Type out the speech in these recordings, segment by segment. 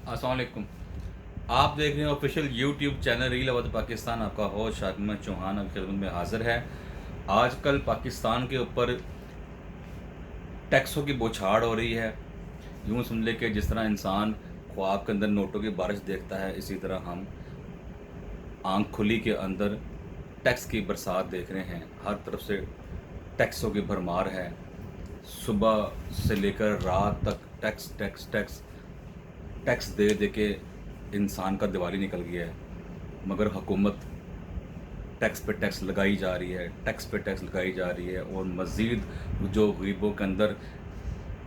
अस्सलाम वालेकुम। आप देख रहे हैं official YouTube channel reel Awadh Pakistan. आपका होस्ट शाकिर चौहान आपकी खिदमत में हाजिर है। आजकल पाकिस्तान के ऊपर टैक्सों की बौछार हो रही है। यूँ समझ ले कि जिस तरह इंसान ख्वाब के अंदर नोटों की बारिश देखता है, इसी तरह हम आंख खुली के अंदर टैक्स की बरसात देख रहे हैं। हर तरफ से टैक्सों की भरमार है। सुबह से लेकर रात तक टैक्स टैक्स टैक्स टैक्स दे दे के इंसान का दिवाली निकल गया है। मगर हुकूमत टैक्स पे टैक्स लगाई जा रही है, टैक्स पे टैक्स लगाई जा रही है, और मज़ीद जो गरीबों के अंदर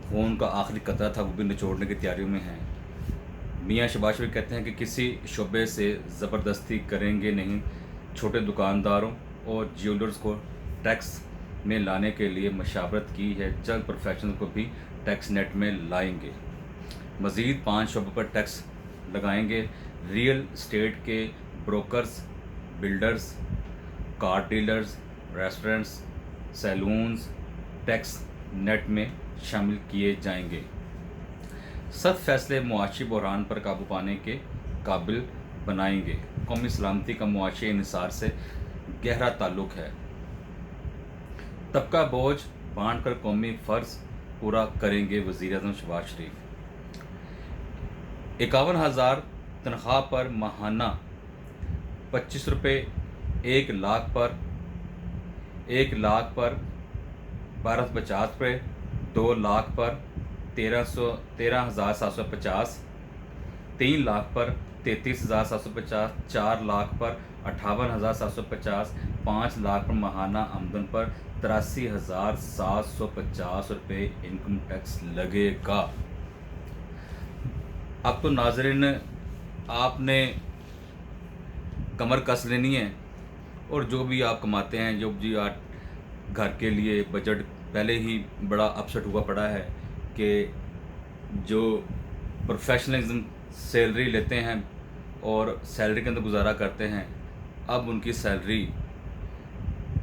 खून का आखिरी कतरा था वो भी निचोड़ने की तैयारियों में है। मियाँ शहबाज शरीफ कहते हैं कि किसी शोबे से ज़बरदस्ती करेंगे नहीं। छोटे दुकानदारों और ज्वेलर्स को टैक्स में लाने के लिए मशावरत की है। जल्द प्रोफेशनल को भी टैक्स नेट में लाएंगे। मज़ीद 5 शोबों पर टैक्स लगाएंगे। रियल स्टेट के brokers, builders, car dealers, restaurants, saloons tax net में शामिल किए जाएंगे। सख्त फैसले मुआशी बहरान पर काबू पाने के काबिल बनाएंगे। कौमी सलामती का मुआशी इंहिसार से गहरा ताल्लुक है। तबका बोझ बांट कर कौमी फ़र्ज पूरा करेंगे वज़ीर-ए-आज़म शहबाज शरीफ। 51,000 तनख्वाह पर माहाना 25 रुपये, 1 लाख पर 1250 रुपये, 2 लाख पर 13,750, 3 लाख पर 33,750, 4 लाख पर 58,750, 5 लाख पर माहाना आमदन पर 83,750 रुपये इनकम टैक्स लगेगा। अब तो नाज़रीन आपने कमर कस लेनी है, और जो भी आप कमाते हैं, जो भी आप घर के लिए बजट पहले ही बड़ा अपसेट हुआ पड़ा है कि जो प्रोफेशनलिज्म सैलरी लेते हैं और सैलरी के अंदर गुजारा करते हैं, अब उनकी सैलरी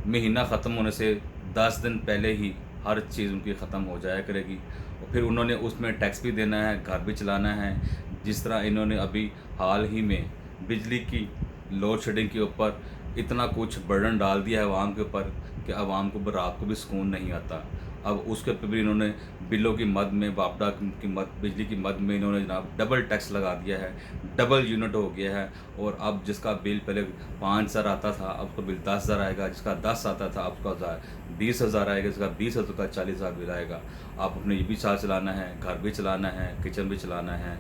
महीना ख़त्म होने से 10 दिन पहले ही हर चीज़ उनकी ख़त्म हो जाया करेगी, और फिर उन्होंने उसमें टैक्स भी देना है, घर भी चलाना है। जिस तरह इन्होंने अभी हाल ही में बिजली की लोड शेडिंग के ऊपर इतना कुछ बर्डन डाल दिया है आवाम के ऊपर कि आवाम को रात को भी सुकून नहीं आता। अब उसके ऊपर भी इन्होंने बिलों की मद में, बापडा की मद, बिजली की मद में इन्होंने जनाब डबल टैक्स लगा दिया है, डबल यूनिट हो गया है। और अब जिसका बिल पहले 5,000 आता था, अब तो बिल 10,000 आएगा। जिसका 10 आता था, अब उसका 20,000 आएगा। जिसका 20,000 का 40,000 बिल आएगा। आप अपने ये भी साथ चलाना है, घर भी चलाना है, किचन भी चलाना है,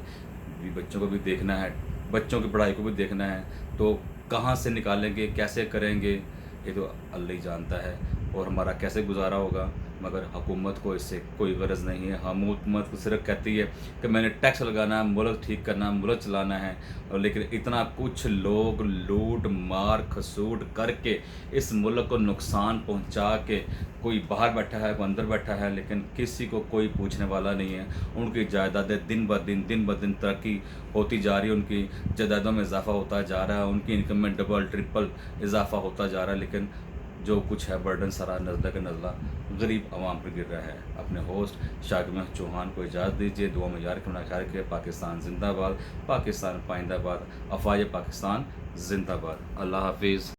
बच्चों को भी देखना है, बच्चों की पढ़ाई को भी देखना है। तो कहाँ से निकालेंगे, कैसे करेंगे, ये तो अल्लाह ही जानता है, और हमारा कैसे गुजारा होगा। मगर हुकूमत को इससे कोई गरज नहीं है। हुकूमत को सिर्फ कहती है कि मैंने टैक्स लगाना है, मुल्क ठीक करना है, मुल्क चलाना है। और लेकिन इतना कुछ लोग लूट मार खसूट करके इस मुल्क को नुकसान पहुंचा के, कोई बाहर बैठा है, कोई अंदर बैठा है, लेकिन किसी को कोई पूछने वाला नहीं है। उनकी जायदादें दिन ब दिन तरक्की होती जा रही है, उनकी जायदादों में इजाफा होता जा रहा है, उनकी इनकम में डबल ट्रिपल इजाफा होता जा रहा है, लेकिन जो कुछ है बर्डन सारा नज़ला का नज़ला गरीब आवाम पर गिर रहा है। अपने होस्ट शाकिर चौहान को इजाज़त दीजिए। दुआ में यार अपना ख्याल रखिए। पाकिस्तान जिंदाबाद, पाकिस्तान पाइंदाबाद, अफवाज पाकिस्तान जिंदाबाद। अल्लाह हाफिज़।